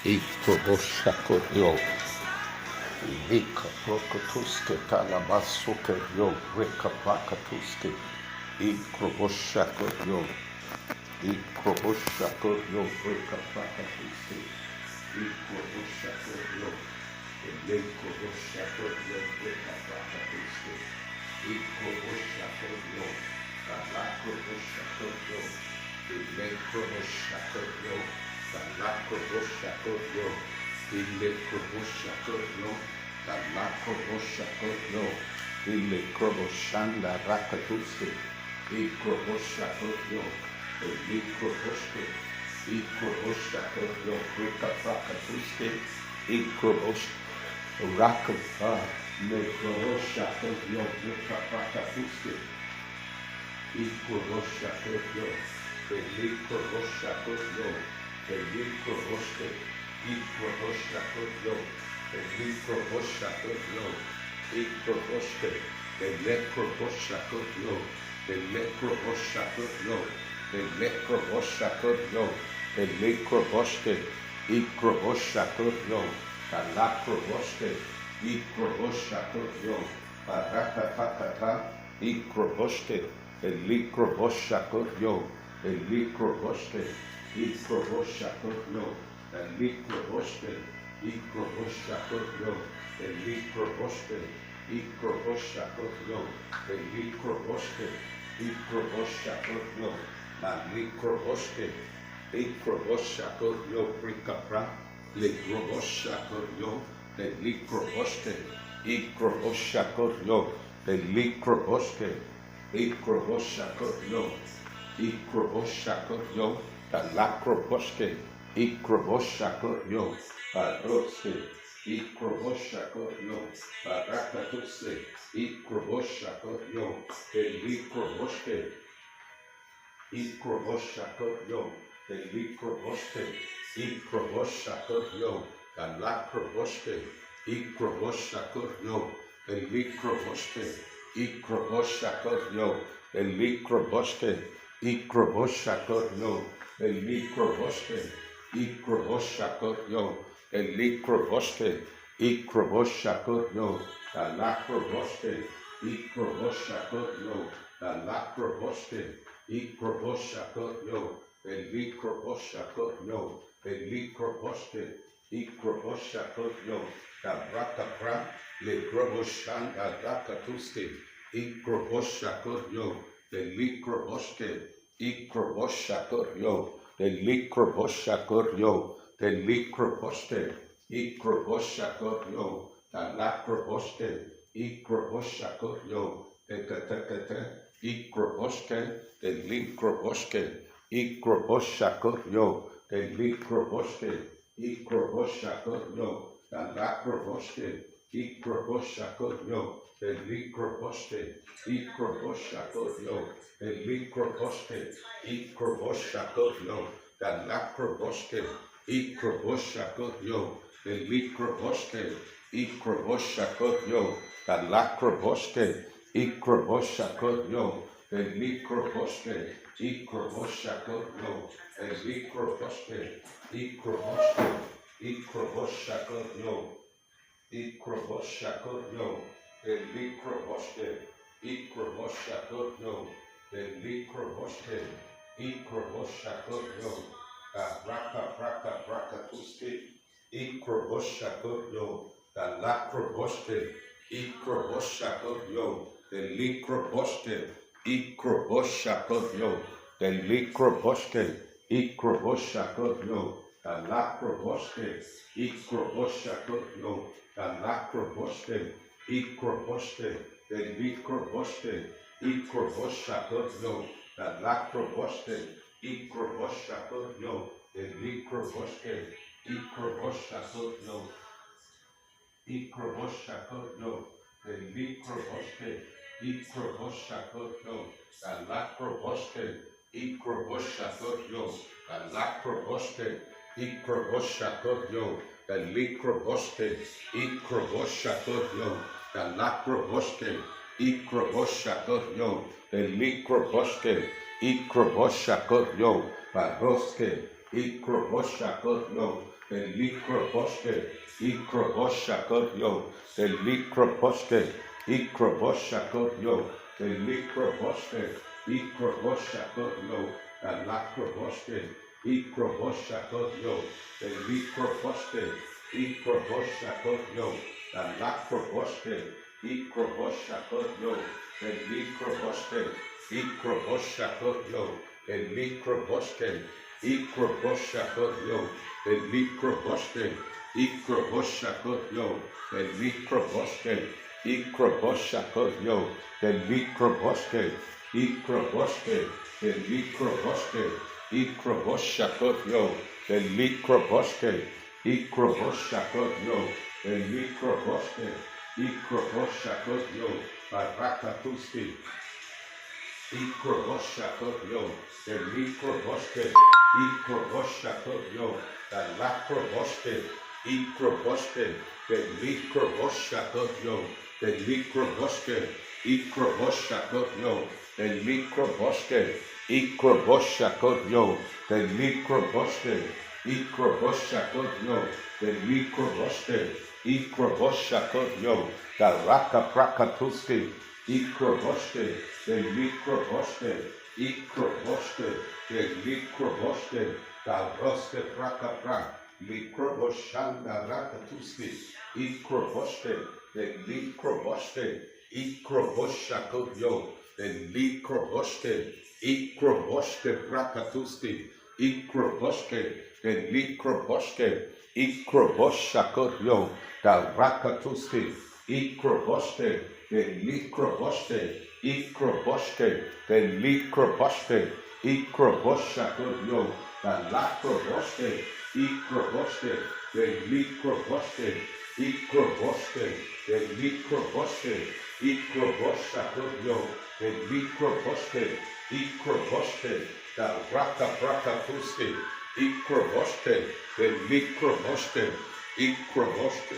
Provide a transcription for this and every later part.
Ikoboshakoyo, Ika Prokotuske, Talabasukeyo, Rika Pakatuske, Ikoboshakoyo, Ikoboshakoyo, Rika Pakatuske, Ikoboshakoyo, Ikoboshakoyo, Rika Pakatuske, Ikoboshakoyo, Kalakoboshakoyo, Ikoboshakoyo, Kalakoboshakoyo, Ilekoboshakoyo, Kalakoboshakoyo, Ilekoboshanda Rakatuske, Ikoboshakoyo, Ilikoboshke, Ikoboshakoyo, Rikapakatuske, Ikobosh, Rakapa, Lekoboshakoyo, Rikapakatuske, Ikoboshakoyo, Ilikoboshakoyo, Ilikoboshe, Ikoboshakoyo, Ilikoboshakoyo, Ikoboshe, Elekoboshakoyo, Elekoboshakoyo, Elekoboshakoyo, Elekoboshe, Ikoboshakoyo, Kalakoboshe, Ikoboshakoyo, Parakapakata, Ikoboshe, Elikoboshakoyo, Elikoboshe, Ikoboshakoyo, Elikoboshe, Ikoboshakoyo, Elikoboshe, Ikoboshakoyo, Elikoboshe, Ikoboshakoyo, Malikoboshe, Ikoboshakoyo, Rikapra, Lekoboshakoyo, Elikoboshe, Ikoboshakoyo, Elikoboshe, Ikroboshakoyo, Ikroboshakoyo, Kalakroboske, Ikroboshakoyo, Baroske, Ikroboshakoyo, Barakatuse, Ikroboshakoyo, Elikroboske, Ikroboshakoyo, Elikroboske, Ikroboshakoyo, Kalakroboske, Ikroboshakoyo, Elikroboske, Ikroboshakoyo, Elikroboske, Ikroboshakoyo, Elikroboske, Ikroboshakoyo, Elikroboske, Ikroboshakoyo, Kalakroboske, Ikroboshakoyo, Kalakroboske, Ikroboshakoyo, Elikroboskakoyo, Elikroboske, Ikroboshakoyo, Kabrakapra, Lekroboshanda Rakatuske, Ikroboshakoyo, Elikroboske, Ikroboshakoyo, Elikroboskakoyo, Elikroboske, Ikroboshakoyo, Kalakroboske, Ikroboshakoyo, Ekatekete, Ikroboske, Elikroboske, Ikroboshakoyo, Elikroboske, Ikroboshakoyo, Kalakroboske, Ikroboshakoyo, Elikroboske, Ikroboshakoyo, Elikroboske, Ikroboshakoyo, Kalakroboske, Ikroboshakoyo, Elikroboske, Ikroboshakoyo, Kalakroboske, Ikroboshakoyo, Elikroboske, Ikroboshakoyo, Elikroboske, Ikroboshe, Ikroboshakoyo, Ikroboshakoyo, Elikroboske, Ikroboshakoyo, Elikroboske, Ikroboshakoyo, Rakatuske, Ikroboshakoyo, Kalakroboske, Ikroboshakoyo, Elikroboske, Ikroboshakoyo, Elikroboske, Ikroboshakoyo, Kalakroboske, Ikroboshakoyo, Kalakroboske, Ikroboshe, Elikroboske, Ikroboshakoyo, Kalakroboske, Ikroboshakoyo, Elikroboske, Ikroboshakoyo, Ikroboshakoyo, Elikroboske, Ikroboshakoyo, Kalakroboske, Ikroboshakoyo, Kalakroboske, Ikroboshakoyo, Elikroboske, Ikroboshakoyo, Kalakroboske, Ikroboshakoyo, Elikroboske, Ikroboshakoyo, Baroske, Ikroboshakoyo, the Likroboske, Ikroboshakoyo, the Likroboske, Ikroboshakoyo, the Likroboske, Ikroboshakoyo, the Lakroboske, Ikroboshakoyo, the Likroboske, Ikroboshakoyo, the Lakroboske, Ikroboshakoyo, the Likroboske, Ikroboshakoyo, the Likroboske, Ikroboshakoyo, the Likroboske, Ikroboshakoyo, the Likroboske, Ikroboshakoyo, the Likroboske, Ikrobosque, the Likroboske, Ikroboshakoyo, the Likroboske, Ikroboshakoyo, the Likroboske, Ikroboshakoyo, Barakatuski, Ikroboshakoyo, the Likroboske, Ikroboshakoyo, the Lakroboske, Ikroboske, the Likroboshakoyo, the Likroboske, Ikroboshakoyo, the Likroboske, Ikroboshakoyo, the Likroboske, Ikroboshakoyo, the Likroboske, Ikroboshakoyo, the Rakaprakatuski, Ikroboske, the Likroboske, Ikroboske, the Likroboske, the Roske Prakapra, Likroboshanda Rakatuski, Ikroboske, the Likroboske, Ikroboshakoyo, the Likroboske, Ikroboske Prakatuski, Ikroboske, the Likroboske, Ikroboshakoyo, the Rakatuski, Ikroboske, the Likroboske, Ikroboske, the Likroboske, Ikroboshakoyo, the Lakroboske, Ikroboske, the Likroboske, Ikroboske, the Likroboske, Ikroboshakoyo, the Likroboske, Ikroboske, the Rakaprakatuski, Ikroboske, the Likroboske, Ikroboske,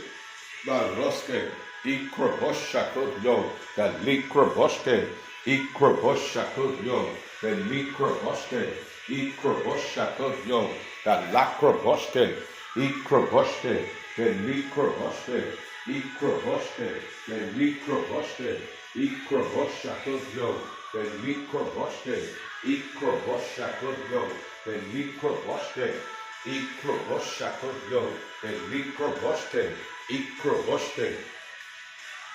the Roske, Ikroboshakoyo, the Likroboske, Ikroboshakoyo, the Likroboske, Ikroboshakoyo, the Lakroboske, Ikroboske, the Likroboske, Ikroboske, the Likroboske, Ikroboshakoyo, the Likroboske, Ikroboshakoyo, the Likroboske, Ikroboshakoyo, the Likroboske, Ikroboske,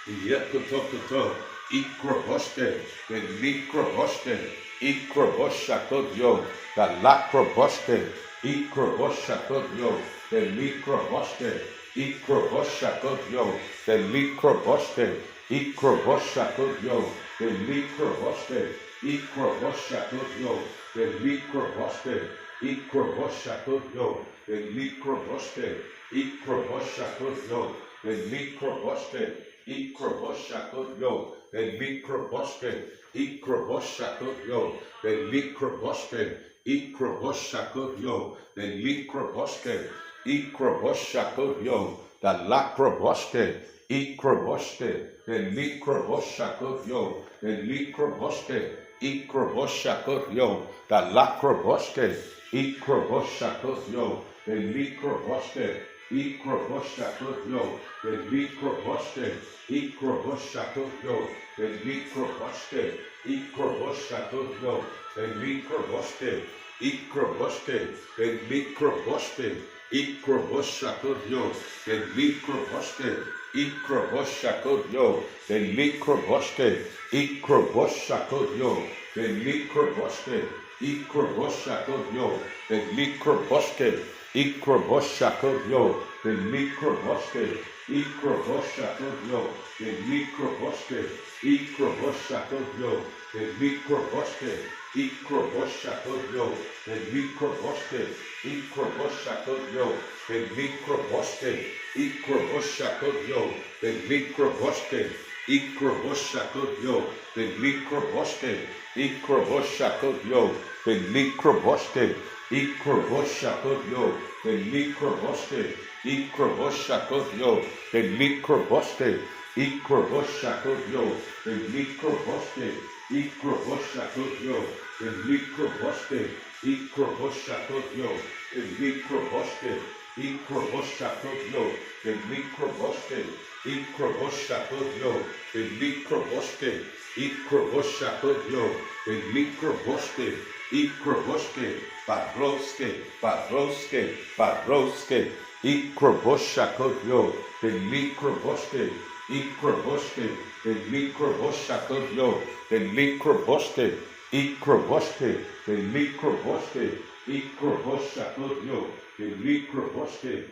Yekotokoto, Ikroboske, the Likroboske, Ikroboshakoyo, the Lakroboske, Ikroboshakoyo, the Likroboske, Ikroboshakoyo, the Likroboske, Ikroboshakoyo, the Likroboske, Ikroboshakoyo, the Likroboske, Ikroboshakoyo, the Likroboske, Ikroboshakoyo, the Likroboske, Ikroboshakoyo, the Likroboske, Ikroboshakoyo, the Likroboske, Ikroboshakoyo, the Likroboske, Ikroboshakoyo, the Lakroboske, Ikroboske, the Likroboshakoyo, the Likroboske, Ikroboshakoyo, the Lakroboske, Ikroboshakoyo, the Likroboske, Ikroboshakoyo, the Likroboske, Ikroboshakoyo, the Likroboske, Ikroboshakoyo, the Likroboske, Ikroboske, the Likroboske, Ikroboshakoyo, the Likroboske, Ikroboshakoyo, the Likroboske, Ikroboshakoyo, the Likroboske, Ikroboshakoyo, the Likroboske, Ikroboshakoyo, the Likroboske, Ikroboshakoyo, the Likroboske, Ikroboshakoyo, the Likroboske, Ikroboshakoyo, the Likroboske, Ikroboshakoyo, the Likroboske, Ikroboshakoyo, the Likroboske, Ikroboshakoyo, the Likroboske, Ikroboshakoyo, the Likroboske, Ikroboshakoyo, the Likroboske, Ikroboshakoyo, the Likroboske, Ikroboshakoyo, the Likroboske, Ikroboshakoyo, the Likroboske, Ikroboshakoyo, the Likroboske, Ikroboshakoyo, the Mikroboske, Ikroboshakoyo, the Mikroboske, Ikroboshakoyo, the Mikroboske, Ikroboske, Badroske, Badroske, Badroske, Ikroboshakoyo, the Mikroboske, Ikroboske, the Mikroboshakoyo, the Mikroboske, Ikroboske, the Mikroboske, Ikroboshakoyo, the Mikroboske,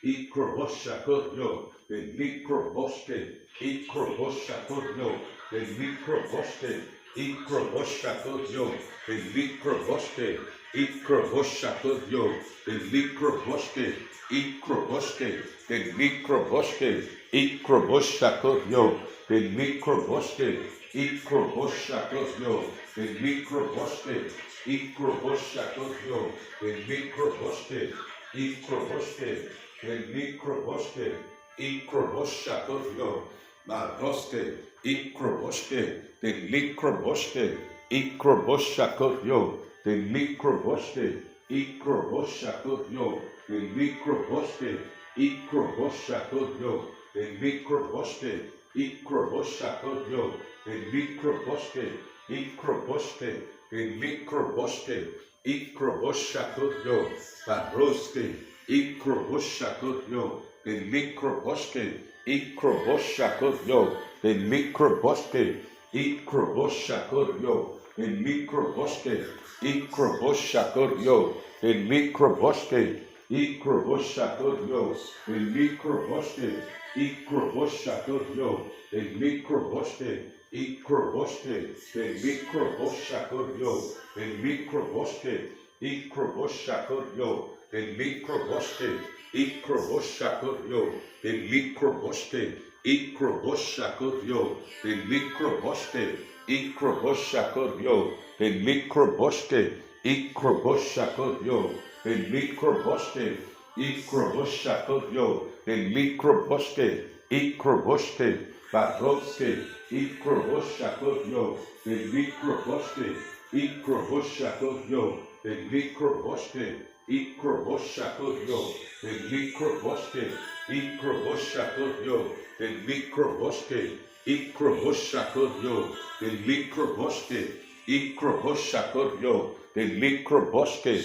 Ikroboshakoyo, the Mikroboske, Ikroboshakoyo, the Mikroboske, Ikroboshakoyo, the Mikroboske, Ikroboshakoyo, the Mikroboske, Ikroboske, the Mikroboske, Ikroboshakoyo, the Mikroboske, Ikroboshakoyo, the Mikroboske, Ikroboshakoyo, the Mikroboske, Ikroboske, the Mikroboske, Ikroboshakoyo, Madroske, Ikroboske, the Mikroboske, Ikroboshakoyo, the Mikroboske, Ikroboshakoyo, the Mikroboske, Ikroboshakoyo, the Mikroboske, Ikroboshakoyo, the Mikroboske, Ikroboske, the Mikroboske, Ikroboshakoyo, Badroske, Ikroboshakoyo, the Mikroboske, Ikroboshakoyo, the Mikroboske, Ikroboshakoyo, the Mikroboske, Ikroboshakoyo, the Mikroboske, Ikroboshakoyo, the Mikroboske, Ikroboshakoyo, the Mikroboske, Ikroboske, the Mikroboshakoyo, the Mikroboske, Ikroboshakoyo, the Mikroboske, Ikroboshakoyo, the Mikroboske, Ikroboshakoyo, the Mikroboske, Ikroboshakoyo, the Mikroboske, Ikroboshakoyo, the Mikroboske, Ikroboshakoyo, the Mikroboske, Ikroboske, Badroske, Ikroboshakoyo, the Mikroboske, Ikroboshakoyo, the Mikroboske, Ikroboshakoyo, the Mikroboske, Ikroboshakoyo, the Mikroboske, Ikroboshakoyo, the Mikroboske, Ikroboshakoyo, the Mikroboske,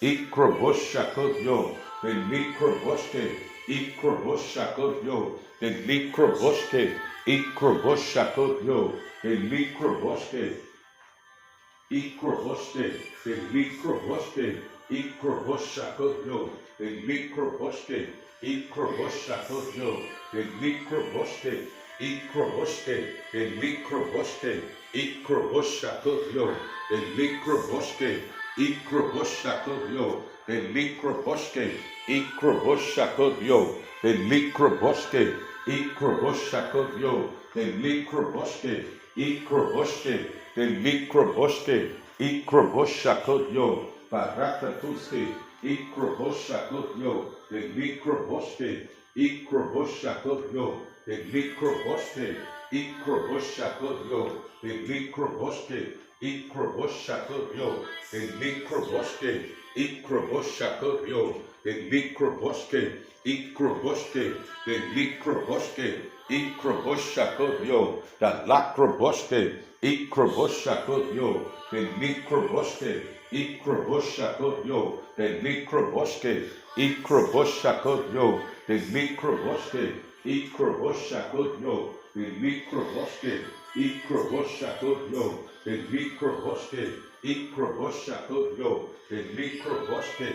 Ikroboshakoyo, the Mikroboske, Ikroboshakoyo, the Mikroboske, Ikroboshakoyo, the Mikroboske, Ikroboske, the Mikroboske, Ikroboshakoyo, the Mikroboske, Ikroboshakoyo, the Mikroboske, Ikroboske, the Mikroboske, Ikroboshakoyo, the Mikroboske, Ikroboshakoyo, the Mikroboske, Ikroboshakoyo, the Mikroboske, Ikroboshakoyo, the Mikroboske, Ikroboske, the Mikroboske, Ikroboshakoyo, Barakatuske, Ikroboshakoyo, the Mikroboske, Ikroboshakoyo, the Mikroboske, Ikroboshakoyo, the Mikroboske, Ikroboshakoyo, the Mikroboske, Ikroboshakoyo, the Mikroboske, Ikroboske, the Mikroboske, Ikroboshakoyo, the Lakroboske, Ikroboshakoyo, the Mikroboske, Ikroboshakoyo, the Mikroboske, Ikroboshakoyo, the Mikroboske, Ikroboshakoyo, the Mikroboske, Ikroboshakoyo, the Mikroboske, Ikroboshakoyo, the Mikroboske,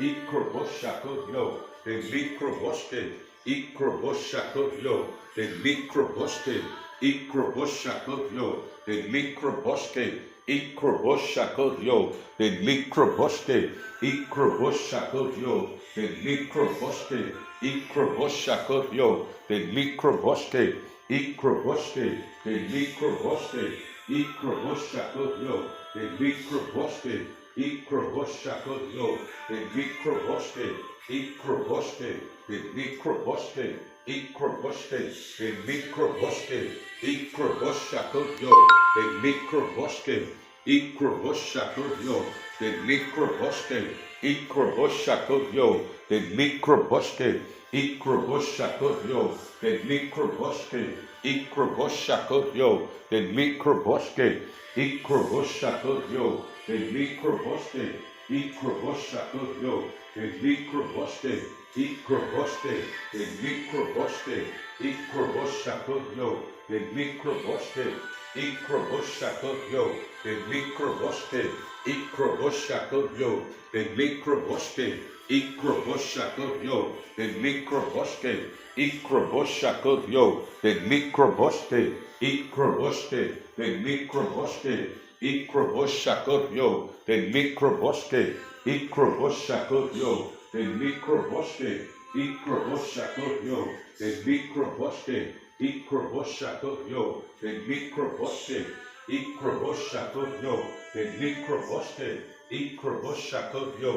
Ikroboshakoyo, the Mikroboske, Ikroboshakoyo, the Mikroboske, Ikroboshakoyo, the Mikroboske, Ikroboshakoyo, the Mikroboske, Ikroboshakoyo, the Mikroboske, Ikroboshakoyo, the Mikroboske, Ikrobosque, the Mikrobosque, Ikroboshakoyo, the Mikrobosque, Ikroboshakoyo, the Mikrobosque, Ikrobosque, the Mikrobosque, Ikrobosque, the Mikrobosque, Ikroboshakoyo, the Mikrobosque, Ikroboshakoyo, the Mikrobosque, Ikroboshakoyo, the microbosque, Ikroboshakoyo, the microbosque, Ikroboshakoyo, the microbosque, Ikroboshakoyo, the microbosque, Ikroboshakoyo, the microbosque, Ikrobosque, the microbosque, Ikroboshakoyo, the microbosque, Ikroboshakoyo, the microbosque, Ikroboshakoyo, the microbosque, Ikroboshakoyo, the microbosque, Ikroboshakoyo, the microbosque, Ikrobosque, the microbosque, Ikroboshakoyo, the microbosque, Ikroboshakoyo, the microbosque, Ikroboshakoyo, the microbosque, Ikroboshakoyo, the microbosque, Ikroboshakoyo, the microbosque, Ikroboshakoyo,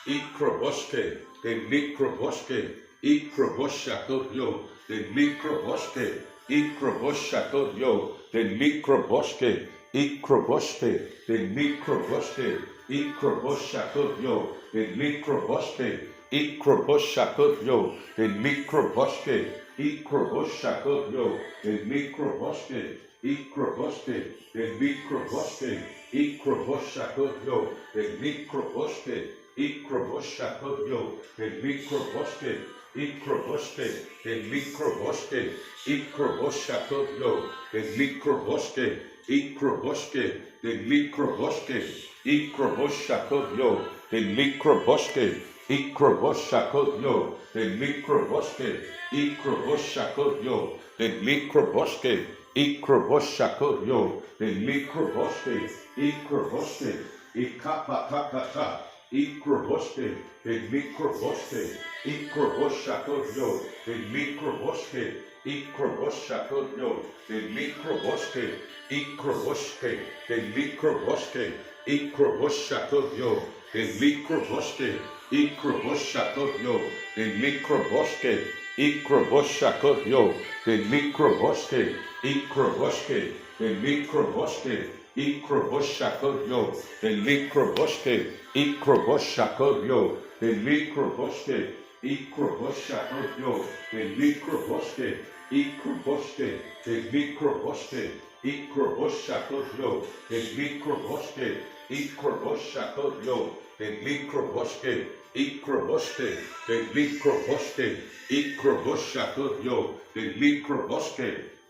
Ikrobosque, the microbosque, Ikroboshakoyo, the microbosque, Ikroboshakoyo, the microbosque, Ikrobosque, the microbosque, Ikroboshakoyo, the microbosque, Ikroboshakoyo, the microbosque, Ikroboshakoyo, the microbosque, Ikrobosque, the microbosque, Ikroboshakoyo, the microbosque, Ikroboshakoyo, the microbosque, Ikrobosque, the microbosque, Ikroboshakoyo, the microbosque, Ikrobosque, the microbosque, Ikroboshakoyo, the microbosque, Ikroboshakoyo, the microbosque, Ikroboshakoyo, the microbosque, Ikroboshakoyo, the microbosque, Ikrobosque, Ikapakakata, Ikrobosque, the microbosque, Ikroboshakoyo, the microbosque, Ikroboshakoyo, the microbosque, Ikrobosque, the microbosque, Ikroboshakoyo, the microbosque, Ikroboshakoyo, the microbosque, Ikroboshakoyo, the microbosque, Ikrobosque, the microbosque, Ikroboshakoyo, the microbosque, Ikroboshakoyo, the microbosque, Ikroboshakoyo, the microbosque, Ikrobosque, the microbosque, Ikroboshakoyo, the microbosque, Ikroboshakoyo, the microbosque, Ikrobosque, the microbosque, Ikroboshakoyo, the microbosque,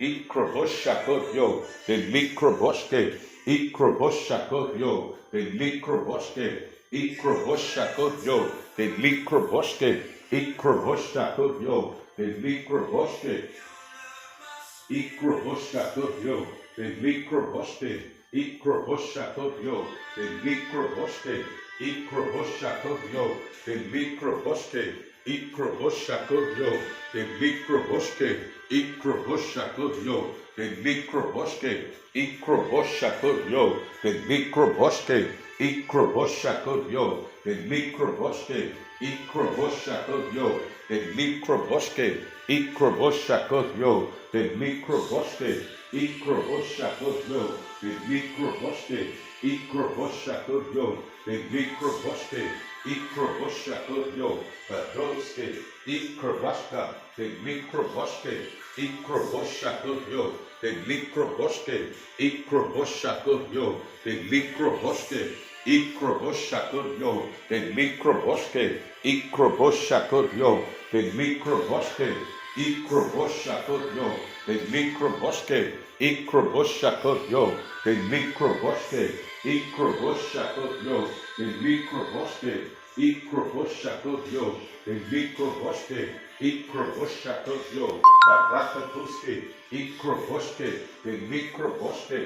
Ikroboshakoyo, the microbosque, Ikroboshakoyo, the microbosque, Ikroboshakoyo, the microbosque, Ikroboshakoyo, the microbosque, Ikroboshakoyo, the microbosque, Ikroboshakoyo, the microbosque, Ikroboshakoyo, the microbosque, Ikroboshakoyo, the microbosque, Ikroboshakoyo, the microbosque, Ikroboshakoyo, the microbosque, Ikroboshakoyo, the microbosque, Ikroboshakoyo, the microbosque, Ikroboshakoyo, the microbosque, Ikroboshakoyo, the microbosque, Ikroboshakoyo, the microbosque, Ikroboshakoyo, Badroske, Ikrobashka, the microbosque, Ikroboshakoyo, the microbosque, Ikroboshakoyo, the microbosque, Ikroboshakoyo, the microbosque, Ikroboshakoyo, the microbosque, Ikroboshakoyo, the microbosque, Ikroboshakoyo, the microbosque, Ikroboshakoyo, the microbosque, Ikroboshakoyo, the microbosque, Ikroboshakoyo, Barakatuske, Ikrobosque, the microbosque,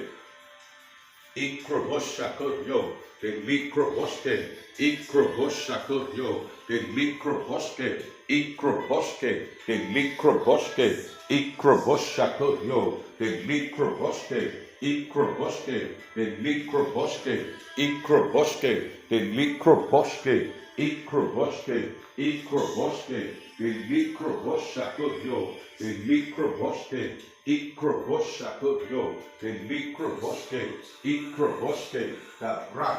Ikroboshakoyo, the microbosque, Ikroboshakoyo, the microbosque, Ikrobosque, the microbosque, Ikroboshakoyo, the microbosque, Ikrobosque, the microbosque, Ikrobosque, the microbosque, Ikroboske, Ikroboske, the Mikroboshakotyo, the Mikroboske, Ikroboshakotyo, the Mikroboske, Ikroboske, Tabra,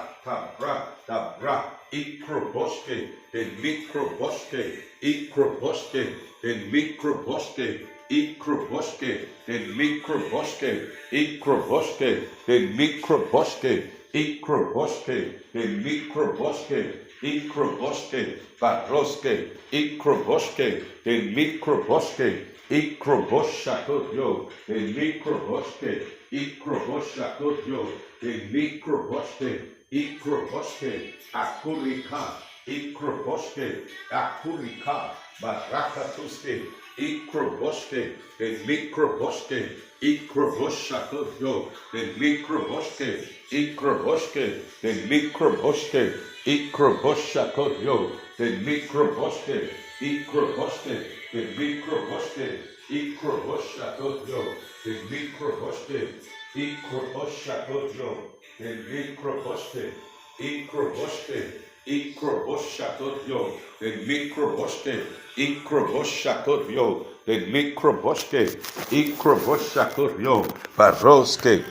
Ikroboske, the Mikroboske, Ikroboske, the Mikroboske, Ikroboske, the Mikroboske, Ikroboske, the Mikroboske, Ikroboske, the Mikroboske, Ikroboske, Baroske, Ikroboske, the Mikroboske, Ikroboshakotyo, the Mikroboske, Ikroboshakotyo, the Mikroboske, Ikroboske, Akurika, Barakatuske, Ikroboske, the Mikroboske, Ikroboshakotyo, the Mikroboske, Ikroboske, the Mikroboske, Ikroboshakotyo, the Mikroboske, Ikroboske, the Mikroboske, Ikroboshakotyo, the Mikroboske, Ikroboshakotyo, the Mikroboske, Ikroboske, Ikroboshakotyo, the Mikroboske, Ikroboshakotyo, the Mikroboske, Ikroboshakotyo, Baroske,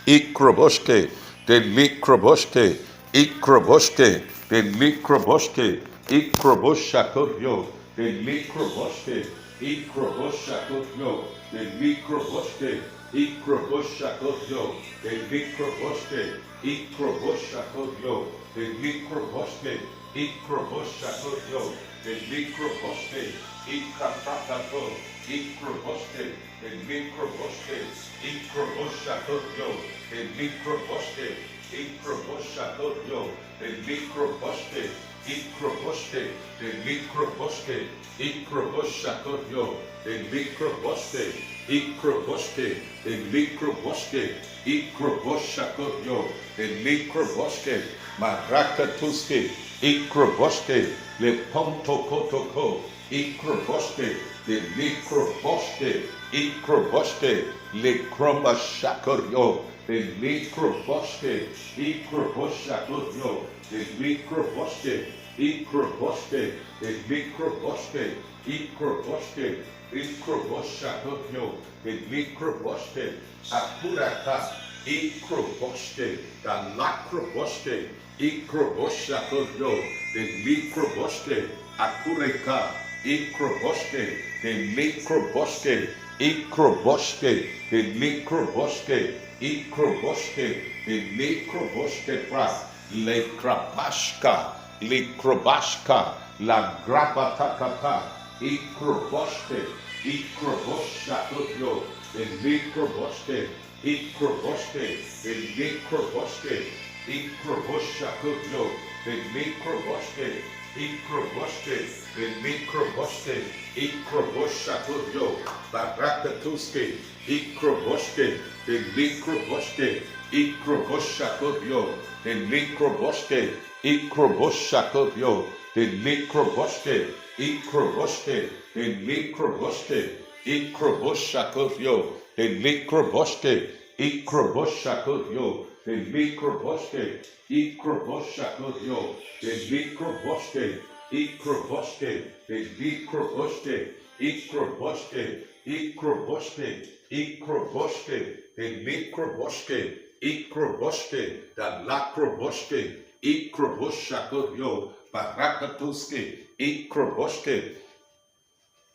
Ikroboske, the Mikroboske, Ikroboske, the Mikroboske, Ikroboshakotyo, the Mikroboske, Ikroboshakotyo, the Mikroboske, Ikroboshakotyo, the Mikroboske, Ikroboshakotyo, the Mikroboske, Ikroboshakotyo, the Mikroboske, Ikrapakato, Ikroboske, the Mikroboske, Ikroboshakotyo, the Mikroboske, Ikroboshakotyo, the Mikroboske, Ikroboske, the Mikroboske, Ikroboshakotyo, the Mikroboske, Ikroboske, the Mikroboske, Ikroboshakotyo, the Mikroboske, Marakatuske, Ikroboske, Le Ponto Kotoko, Ikroboske, the Mikroboske, Ikroboske, Le Krobashakotyo, the Mikroboske, Ikroboshakotyo, the Mikroboske, Ikroboske, the Mikroboske, Ikroboske, Ikroboshakotyo, the Mikroboske, Akuraka, Ikroboske, the Lakroboske, Ikroboshakotyo, the Mikroboske, Akureka, Ikroboske, the Mikroboske, Ikroboske, the Mikroboske, Ikroboske, the Mikroboske pra, Le Krabashka, Le Krobashka, La Grabatakata, Ikroboske, Ikroboshakotyo, the Mikroboske, Ikroboske, the Mikroboske, Ikroboshakotyo, the Mikroboske, Ikroboske, the Mikroboske, Ikroboshakotyo, Barakatuske, Ikroboske, the Mikroboske, Ikroboshakotyo, the Mikroboske, Ikroboshakotyo, the Mikroboske, Ikroboske, the Mikroboske, Ikroboshakotyo, the Mikroboske, Ikroboshakotyo, the Mikroboske, Ikroboshakotyo, the Mikroboske, Ikroboske, the Mikroboske, Ikroboske, Ikroboske, Ikroboske, the Mikroboske, Ikroboske, the Lakroboske, Ikroboshakotyo, Barakatuske, Ikroboske,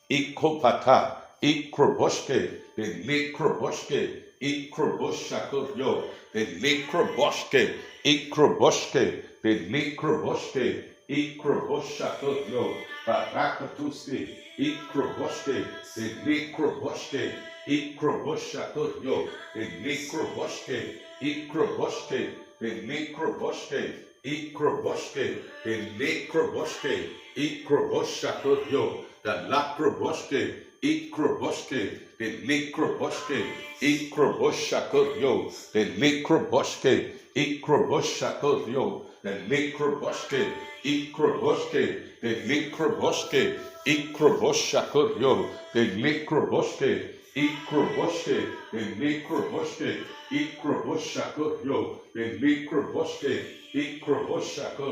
Ikopata, Ikroboske, the Mikroboske, Ikroboshakotyo, the Mikroboske, Ikroboske, the Mikroboske, Ikroboshakotyo, Barakatuske, Ikroboske, the Mikroboske, Ikroboshakotyo, the Mikroboske, Ikroboske, the Mikroboske, Ikroboske, the Mikroboske, Ikroboshakotyo, the Lakroboske, Ikroboske, the Mikroboske, Ikroboshakotyo, the Mikroboske, Ikroboshakotyo, the Mikroboske, Ikroboske, the Mikroboske, Ikroboshakotyo, the Mikroboske, Ikroboske, the Mikroboske, Ikroboshakotyo, the Mikroboske, Ikroboshako,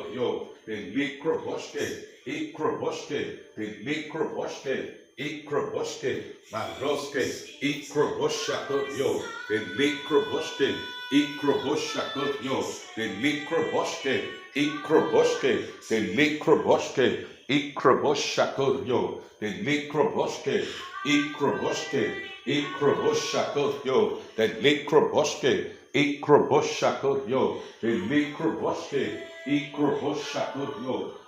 the Mikroboske, Ikroboske, the Mikroboske, Ikroboske, Maroske, Ikroboshako, the Mikroboske, Ikroboshako, the Mikroboske, Ikroboske, the Mikroboske, Ikroboshako, the Mikroboske, Ikroboske, Ikroboshako, the Mikroboske, Ikroboshako, the Mikroboske, Ikroboshako,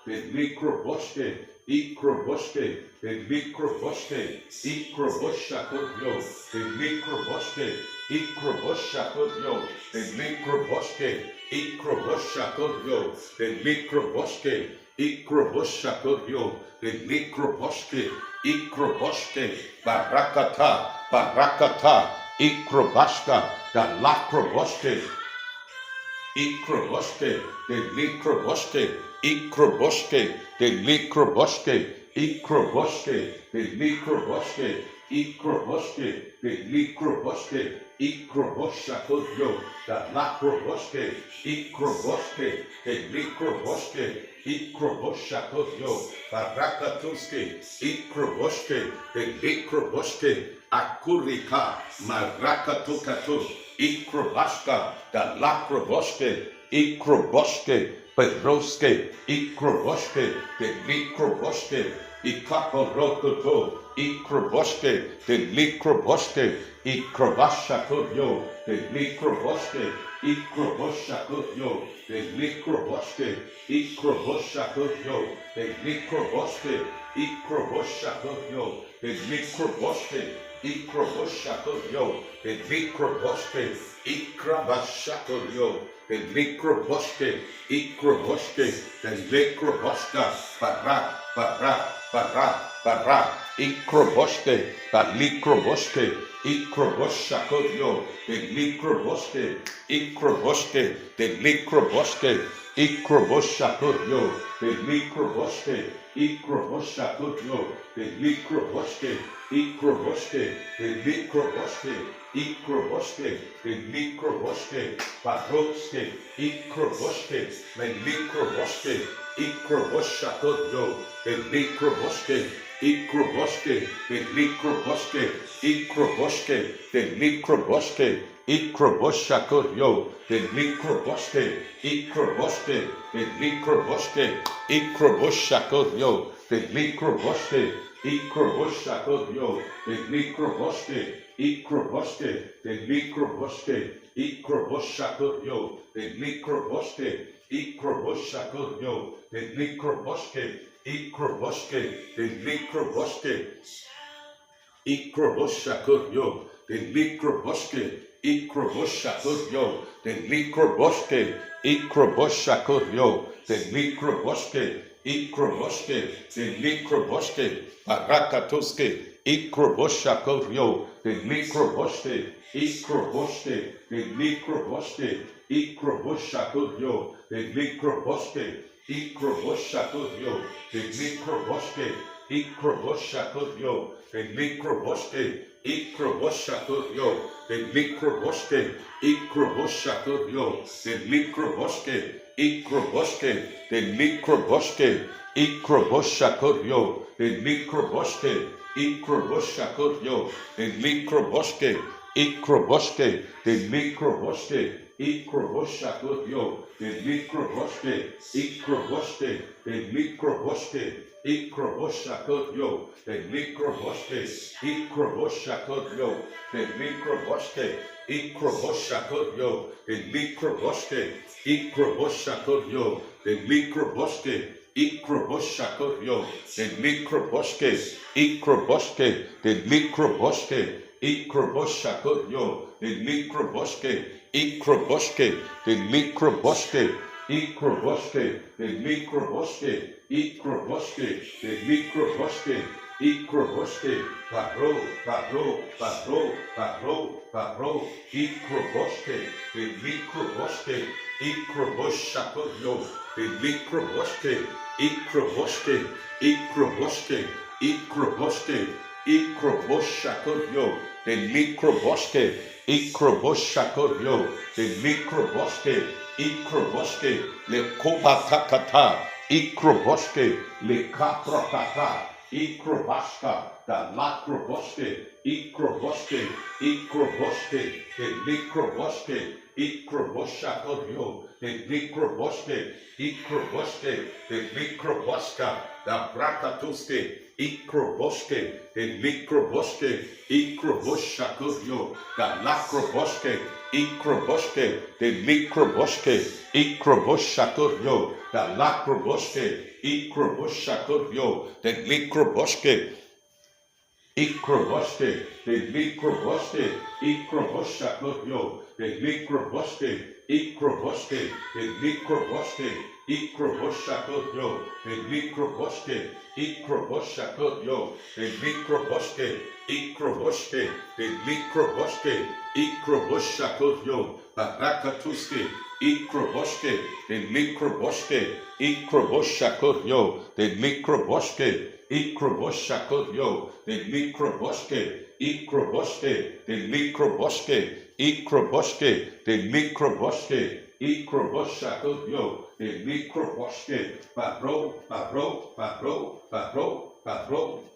the Mikroboske, Ikroboske, the Mikroboske, Ikroboshako, the Mikroboske, Ikroboshako, the Mikroboske, Ikroboshako, the Mikroboske, Ikroboshako, the Mikroboske, Ikroboske, Barakata, Barakata, Ikrobashka, the Lakroboske, Ikroboske, the Mikroboske, Ikroboske, the Mikroboske, Ikroboske, the Mikroboske, Ikroboske, the Mikroboske, Ikroboshako, the Lakroboske, Ikroboske, the Mikroboske, Ikroboshako, Barakatuske, Ikroboske, the Mikroboske, Akurika, Marakatukato, Ikrobashka, the Lakroboske, Ikroboske, Pedroske, Ikroboske, the Mikroboske, Ikaporokoto, Ikroboske, the Mikroboske, Ikrobashako, the Mikroboske, Ikroboshako, the Mikroboske, Ikroboshako, the Mikroboske, Ikroboshako, the Mikroboske, Ikroboshako, the Mikroboske, Ikrabashako, the Mikroboske, Ikroboske, the Mikroboska, Barak, Barak, Barak, Barak, Ikroboske, the Mikroboske, Ikroboshako, the Mikroboske, Ikroboske, the Mikroboske, Ikroboshako, the Mikroboske, Ikroboshako, the Mikroboske, Ikroboske, the Mikroboske, Ikroboske, the Mikroboske, Baroske, Ikroboske, the Mikroboske, Ikroboshako, the Mikroboske, Ikroboske, the Mikroboske, Ikroboske, the Mikroboske, Ikroboshako, the Mikroboske, Ikroboske, the Mikroboske, Ikroboshako, the Mikroboske, Ikroboshako, the Mikroboske, Ikroboske, the Mikroboske, Ikroboshako, the Mikroboske, Ikroboshako, the Mikroboske, Ikroboske, the Mikroboske, Ikroboshako, the Mikroboske, Ikroboshako, the Mikroboske, Ikroboshako, the Mikroboske, Ikroboske, the Mikroboske, Barakatoske, Ikroboshako, the Mikroboske, Ikroboske, the Mikroboske, Ikroboshako, the Mikroboske, Ikroboshako, the Mikroboske, Ikroboshako, the Mikroboske, Ikroboshako, the Mikroboske, Ikroboshako, the Mikroboske, Ikroboske, the Mikroboske, Ikroboshako, the Mikroboske, Ikroboshako, the Mikroboske, Ikroboske, the Mikroboske, Ikroboshako, the Mikroboske, Ikroboske, the Mikroboske, Ikroboshako, the Mikroboske, Ikroboshako, the Mikroboske, Ikroboshako, the Mikroboske, Ikroboshako, the Mikroboske, Ikroboshako, the Mikroboske, Ikroboske, the Mikroboske, Ikroboshako, the Mikroboske, Ikroboske, the Mikroboske, Ikroboske, the Mikroboske, Ikroboske, the Mikroboske, Ikroboske, Paro, Paro, Paro, Paro, Paro, Ikroboske, the Mikroboske, Ikroboshako, the Mikroboske, Ikroboske, Ikroboske, Ikroboske, Ikroboshako, the Mikroboske, Ikroboshako, the Mikroboske, ikroboske, le kobatakata, ikroboske, le kaprakata, ikrobashka, da lakroboske, ikroboske, ikroboske, the likroboske, ikroboshakodio, the likroboske, ikroboske, the likroboska, da brakatuske, ikroboske, the likroboske, ikroboshakodio, da lakroboske, ikroboske, the likroboske, ikroboshakodio, da lakroboske, ikroboshakodio, the likroboske, ikroboske, the likroboske, ikroboshakodio, the likroboske, ikroboske, the likroboske, ikroboshakodio, the likroboske, ikroboshakodio, the likroboske, ikroboske, the likroboske, ikroboshakodio, barakatuske, ikroboske, the likroboske, ikroboshakodio, the likroboske, ikroboskakodio, the likroboske, ikroboske, the likroboske, ikroboske, the likroboske, ikroboskakodio, the likroboske, paro,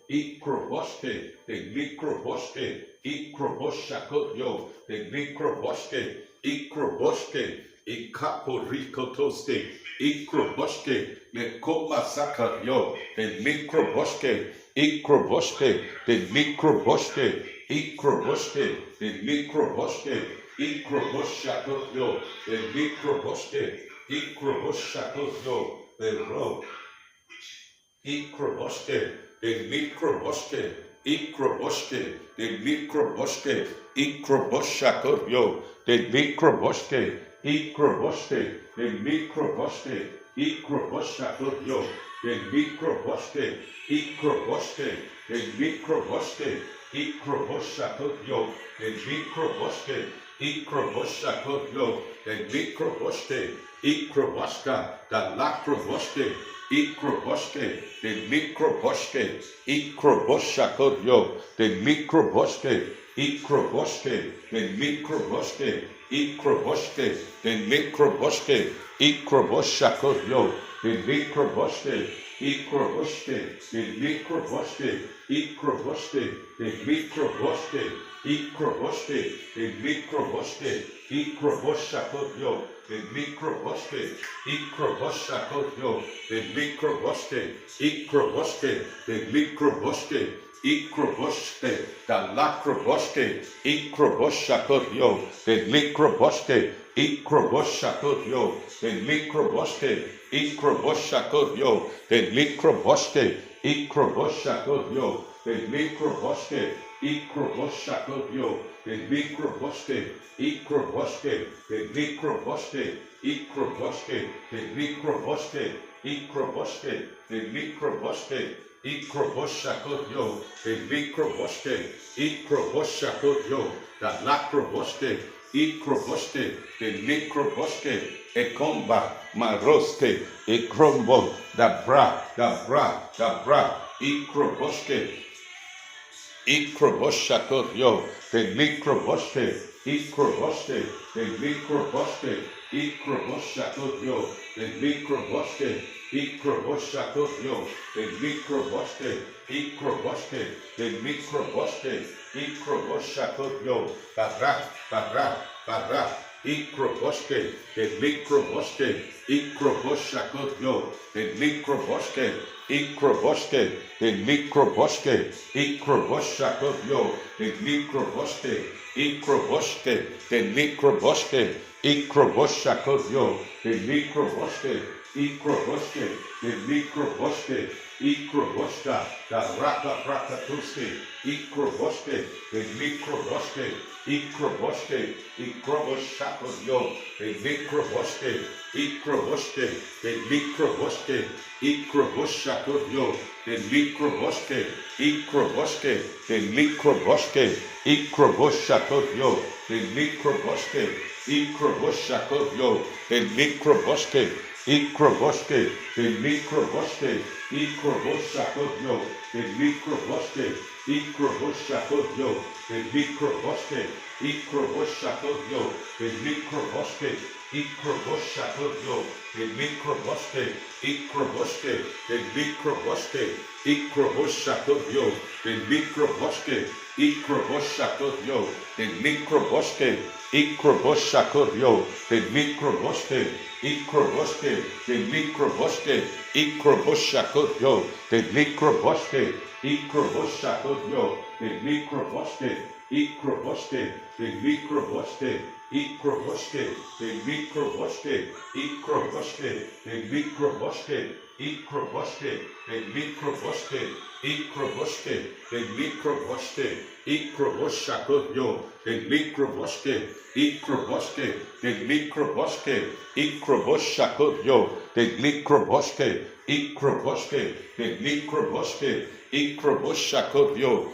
ikroboske, the likroboske, ikroboskakodio, the likroboske, ikroboske, ikaporikotoste, ikroboske, le komasakario, the likroboske, ikroboske, the likroboske, ikroboske, the likroboske, ikroboskakodio, the likroboske, ikroboskakodio, the ro, ikroboske, the likroboske, ikroboske, the likroboske, ikroboskakodio, the likroboske, ikroboske, the likroboske, ikroboskakodio, the likroboske, ikroboske, the likroboske, ikroboskakodio, the likroboske, ikroboskakodio, the likroboske, ikroboska, the lakroboske, ikroboske, the likroboske, ikroboskakodio, the likroboske, ikroboske, the likroboske, ikroboske, the likroboske, ikroboskakodio, the likroboske, ikroboske, the likroboske, ikroboske, the likroboske, ikroboske, the likroboske, ikroboskakodio, the likroboske, ikroboskakodio, the likroboske, ikroboske, the likroboske, ikroboske, da lakroboske, ikroboskakodio, the likroboske, ikroboskakodio, the likroboske, ikroboskakodio, the likroboske, ikroboskakodio, the likroboske, ikroboskakodio, the likroboske, ikroboske, the likroboske, ikroboske, the likroboske, ikroboske, the likroboske, ikroboskakodio, the likroboske, ikroboskakodio, da lakroboske, ikroboske, the likroboske, ekomba, maroske, ekrombo, da bra, ikroboske, ikroboskakodio, the likroboske, ikroboske, the likroboske, ikroboskakodio, the likroboske, ikroboskakodio, the likroboske, ikroboske, the likroboske, ikroboskakodio, bara, ikroboske, the likroboske, ikroboskakodio, the likroboske, ikroboske, the likroboske, ikroboskakodio, the likroboske, ikroboske, the likroboske, ikroboskakodio, the likroboske, ikroboske, the likroboske, ikroboska, da rakatuske, ikroboske, the likroboske, ikroboske, ikroboskakodio, the likroboske, ikroboske, the likroboske, ikroboskakodio, the likroboske, ikroboske, the likroboske, ikroboskakodio, the likroboske, ikroboskakodio, the likroboske, ikroboske, the likroboske, ikroboskakodio, the likroboske, ikroboskakodio, the likroboske, ikroboskakodio, the likroboske, Ikroboshakotyo, the Mikroboske, Ikroboske, the Mikroboske, Ikroboshakotyo, the Mikroboske, Ikroboshakotyo, the Mikroboske, Ikroboshakotyo, the Mikroboske, Ikroboske, the Mikroboske, Ikroboshakotyo, the Mikroboske, Ikroboshakotyo, the Mikroboske, Ikroboske, the Mikroboske, Ikroboske, the Mikroboske, Ikroboske, the Mikroboske, Ikroboske, the Mikroboske, Ikroboske, the Mikroboske, Ikroboshakotyo, the Mikroboske, Ikroboske, the Mikroboske, Ikroboshakotyo, the Mikroboske, Ikroboske, the Mikroboske, Ikroboshakotyo,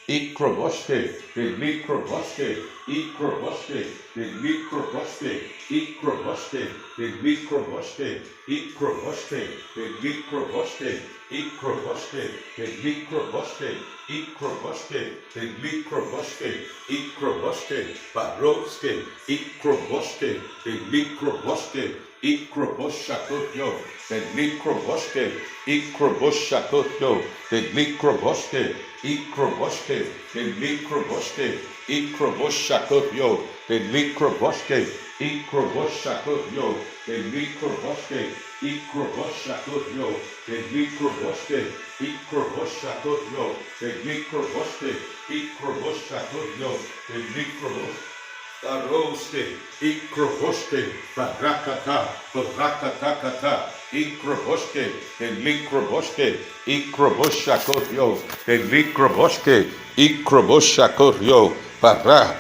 Ikroboske, the Mikroboske, Ikroboske, the Mikroboske, Ikroboske, the Mikroboske, Ikroboske, the Mikroboske, Ikroboske, the Mikroboske, Ikroboske, the Mikroboske, Ikroboske, Baroske, Ikroboske, the Mikroboske, Ikroboshakotyo, the Mikroboske, Ikroboshakotyo, the Mikroboske, Ikroboske, the Mikroboske, Ikroboshakotyo, the Mikroboske, Ikroboshakotyo, the Mikroboske, Ikroboshakotyo, the Mikroboske, Ikroboshakotyo, the Mikroboske, Ikroboshakotyo, the Mikroboske, Baroske, Ikroboske, Barakata, Barakatakata, Ikroboske, the Mikroboske, Ikroboshakotyo, the Mikroboske, Ikroboshakotyo, Bara,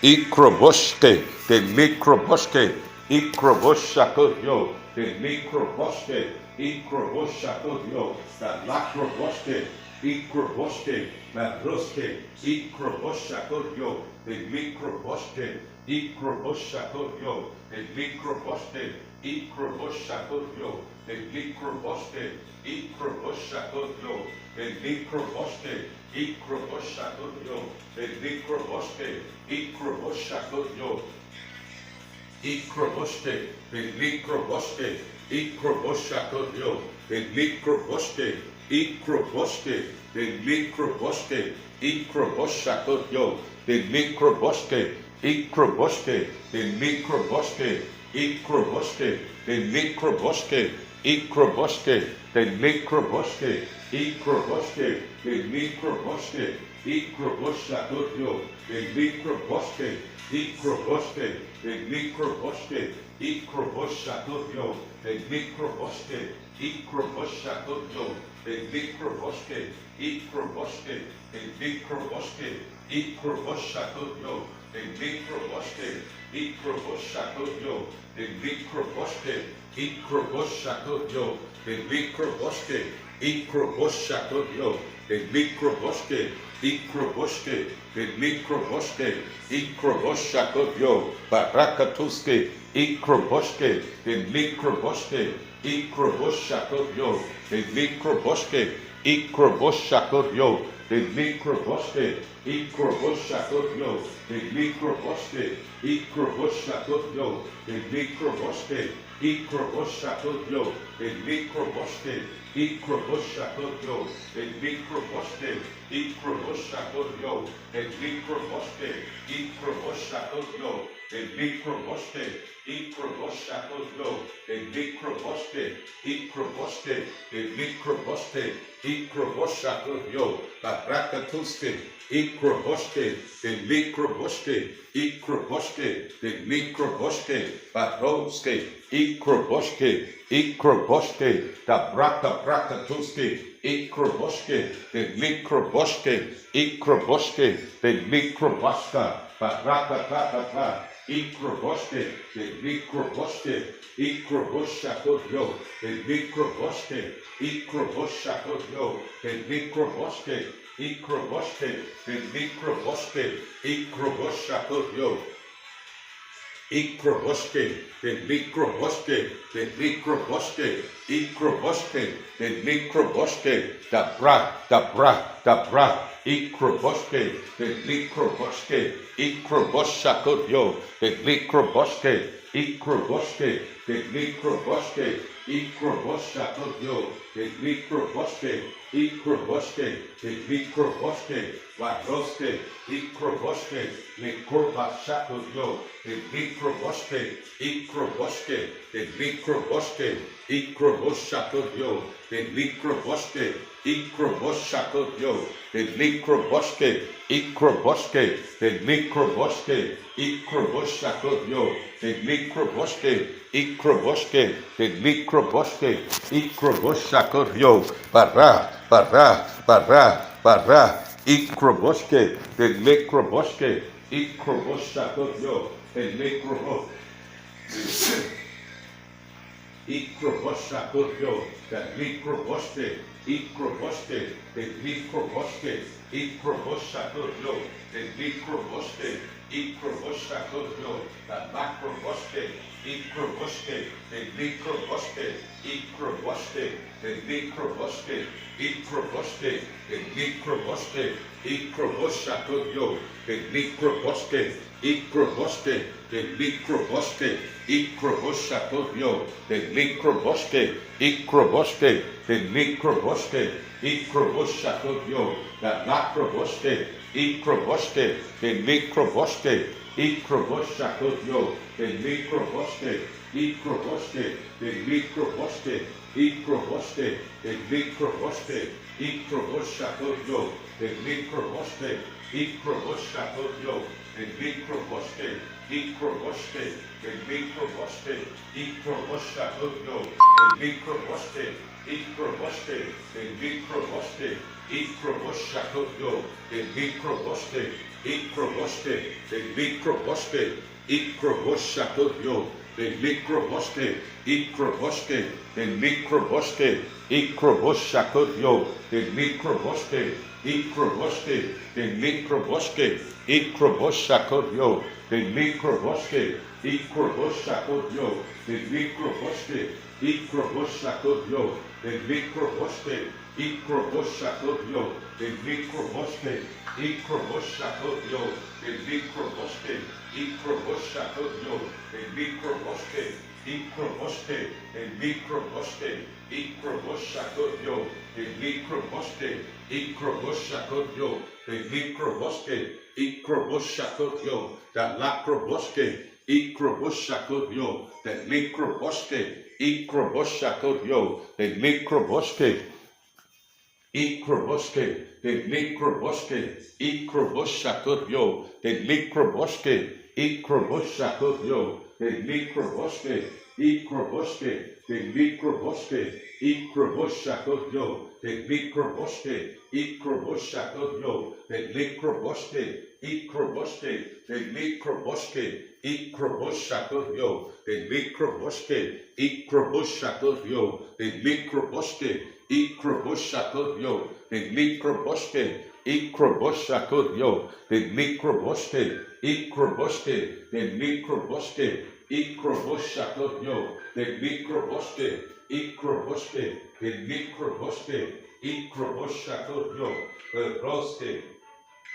Ikroboske, the Mikroboske, Ikroboshakotyo, the Mikroboske, Ikroboshakotyo, the Lakroboske, Ikroboske, Baroske, Ikroboshakotyo, the Mikroboske, Ikroboshakotyo, the Mikroboske, Ikroboshakotyo, the Mikroboske, Ikroboshakotyo, the Mikroboske, Ikroboshakotyo, the Mikroboske, Ikroboshakotyo, Ikroboske, the Mikroboske, Ikroboshakotyo, the Mikroboske, Ikroboske, the Mikroboske, Ikroboshakotyo, the Mikroboske, Ikroboske, the Mikroboske, Ikroboske, the Mikroboske, Ikroboske, the Mikroboske, Ikroboske, the Mikroboske, Ikroboshakotyo, the Mikroboske, Ikroboske, the Mikroboske, Ikroboshakotyo, the Mikroboske, Ikroboshakotyo, the Mikroboske, Ikroboske, the Mikroboske, Ikroboshakotyo, the Mikroboske, Ikroboshakotyo, the Mikroboske, Ikroboshakotyo, the Mikroboske, Ikroboshakotyo, the Mikroboske, Ikroboske, the Mikroboske, Ikroboshakotyo, Barakatuske, Ikroboske, the Mikroboske, Ikroboshakotyo, the Mikroboske, Ikroboshakotyo, the Mikroboske, Ikroboshakotyo, the Mikroboske, Ikroboshakotyo, the Mikroboske, Ikroboshakotyo, the Mikroboske, Ikroboshakotyo, the Mikroboske, Ikroboshakotyo, the Mikroboske, Ikroboshakotyo, the Mikroboske, Ikroboshakotyo, the Mikroboske, Ikroboske, the Mikroboske, Ikroboshakotyo, Barakatuske, Ikroboske, the Mikroboske, Ikroboske, the Mikroboske, Baroske, Ikroboske, Ikroboske, the Brakatuske, Ikroboske, the Mikroboske, Ikroboske, the Mikroboska, Barakatata, Ikroboske, the Mikroboske, Ikroboshakotyo, the Mikroboske, Ikroboshakotyo, the Mikroboske, Ikroboske, the Mikroboske, Ikroboshakotyo, Ikroboske, the Mikroboske, the Mikroboske, Ikroboske, the Mikroboske, the Bra, Ikroboske, the Mikroboske, Ikroboshakodio, the Mikroboske, Ikroboske, the Mikroboske, Ikroboshakodio, the Mikroboske, Ikroboske, the Mikroboske, Varoske, Ikroboske, Mikrobashakodio, the Mikroboske, Ikroboske, the Mikroboske, Ikroboshakodio, the Mikroboske, Ikroboshakodio, the Mikroboske, Ikroboske, the Mikroboske, Ikroboshakodio, the Mikroboske, Ikroboske, the Mikroboske, Ikroboshakodio, Bara, Ikroboske, the Mikroboske, Ikroboshakodio, the Mikroboske. Ikroboshakodio, the Mikroboske, Ikroboske, the Mikroboske, Ikroboshakodio, the Mikroboske, Ikroboshakodio, the Macroboske, Ikroboske, the Mikroboske, Ikroboske, the Mikroboske, Ikroboske, the Mikroboske, Ikroboshakodio, the Mikroboske, Ikroboske, the Mikroboske, Ikroboshakodio, the Mikroboske, Ikroboske, the Mikroboske, Ikroboshakodio, the Macroboske, Ikroboske, the Mikroboske, Ikroboshakodio, the Mikroboske, Ikroboske, the Mikroboske, Ikroboske, the Mikroboske, Ikroboshakodio, the Mikroboske, Ikroboshakodio, the Mikroboske, Ikroboske, the Mikroboske, Ikroboshakodio, the Mikroboske, Ikroboske, the Mikroboske, Ikroboshakodio, the Mikroboske, Ikroboske, the Mikroboske, Ikroboshakodio, the Mikroboske, Ikroboske, the Mikroboske, Ikroboshakodio, the Mikroboske, Ikroboske, the Mikroboske, Ikroboshakodio, the Mikroboske, Ikroboshakodio, the Mikroboske, Ikroboshakodio, the Mikroboske, Ikroboshakodio, the Mikroboske, Ikroboshakodio, the Mikroboske, Ikroboshakodio, the Mikroboske, Ikroboske, the Mikroboske, Ikroboshakodio, the Mikroboske, Ikroboshakodio, the Mikroboske, Ikroboshakodio, the Lacroboske, Ikroboshakodio, the Mikroboske, Ikroboshakodio, the Mikroboske, Ikroboske, the Mikroboske, Ikroboshakodio, the Mikroboske, Ikroboshakodio, the Mikroboske, Ikroboske, the Mikroboske, Ikroboshakodio, the Mikroboske, Ikroboshakodio, the Mikroboske, Ikroboske, the Mikroboske, Ikroboshakodio, the Mikroboske, Ikroboshakodio, the Mikroboske, Ikroboshakodio, the Mikroboske, Ikroboshakodio, the Mikroboske, Ikroboske, the Mikroboske, Ikroboshakodio, the Mikroboske, Ikroboske, the Mikroboske, Ikroboshakodio, the Roske,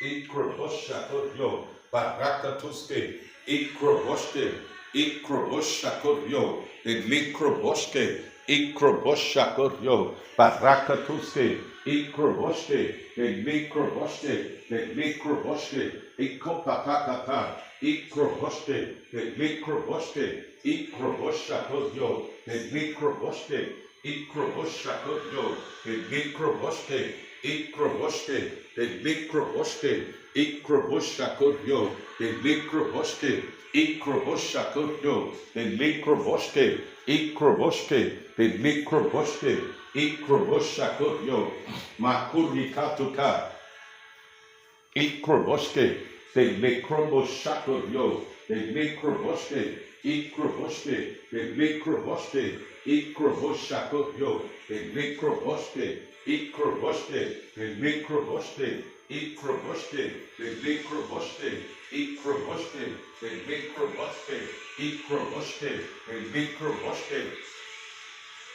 Ikroboshakodio, Barakatuske, Ikroboske, Ikroboshakodio, the Mikroboske, Ikroboshakodio, Barakatuske, Ikroboske, the Mikroboske, the Mikroboske, Ikopakakaka, Ikroboske, the Mikroboske, Ikroboshakodio, the Mikroboske, Ikroboshakodio, the Mikroboske, Ikroboske, the Mikroboske, Ikroboshakodio, the Mikroboske, Ikroboshakodio, the Mikroboske, Ikroboske, the Mikroboske, Ikroboshakodio, Makurikatuka, Ikroboske, the Mikroboshakodio, the Mikroboske, Ikroboske, the Mikroboske, Ikroboshakoyo, the Mikroboske, Ikroboske, the Mikroboske, Ikroboske, the Mikroboske, Ikroboske, the Mikroboske, Ikroboske, the Mikroboske,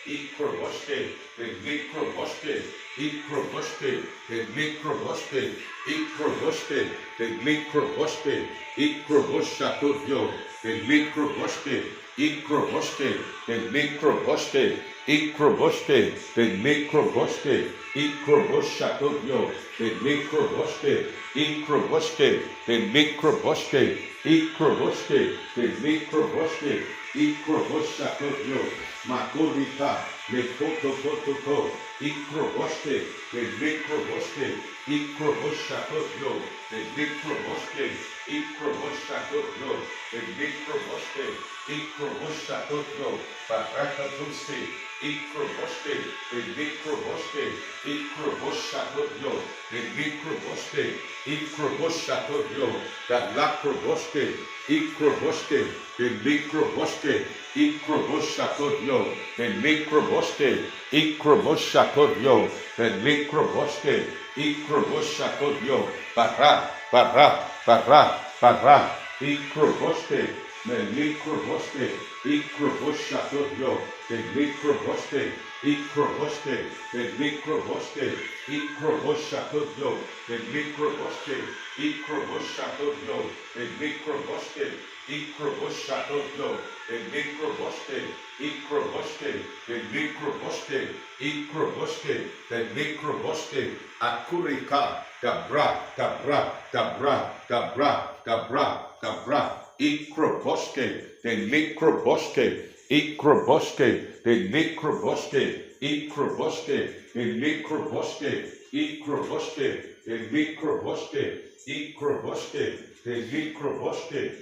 Ikroboske, the Mikroboske, Ikroboske, the Mikroboske, Ikroboske, the Mikroboske, Ikroboshakoyo, the Mikroboske, Ikroboske, the Mikroboske, Ikroboske, the Mikroboske, Ikroboshakoyo, the Mikroboske, Ikroboske, the Mikroboske, Ikroboske, the Mikroboske, Ikroboshakoyo, Makorita, the Koto, Ikroboske, the Mikroboske, Ikroboshakoyo, the Mikroboske, Ikroboshakoyo, the Mikroboske, Ikroboshakoyo, Barakatuske, Ikroboske, the Mikroboske, Ikroboshakoyo, the Mikroboske, Ikroboshakoyo, the Lakroboske, Ikroboske, the Mikroboske, Ikroboshakoyo, the Mikroboske, Ikroboshakoyo, the Mikroboske, Ikroboshakoyo, Bara, Ikroboske, the Mikroboske, Ikroboshakoyo, the Mikroboske, Ikroboske, the Mikroboske, Ikroboshakoyo, the Mikroboske, Ikroboshakoyo, the Mikroboske, Ikroboshakoyo, the Mikroboske, Ikroboske, the Mikroboske, Ikroboske, the Mikroboske, Akurika, Dabra, Ikroboske, the Mikroboske, Ikroboske, the Mikroboske, Ikroboske, the Mikroboske, Ikroboske, the Mikroboske, Ikroboske, the Mikroboske,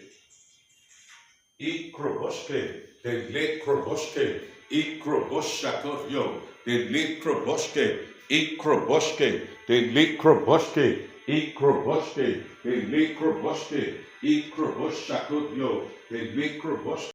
Ikroboske, the Mikroboske, Ikroboshakoyo, the Mikroboske, Ikroboske, the Mikroboske, Ikroboske, the Mikroboske, Ikroboshakoyo, the Mikroboske.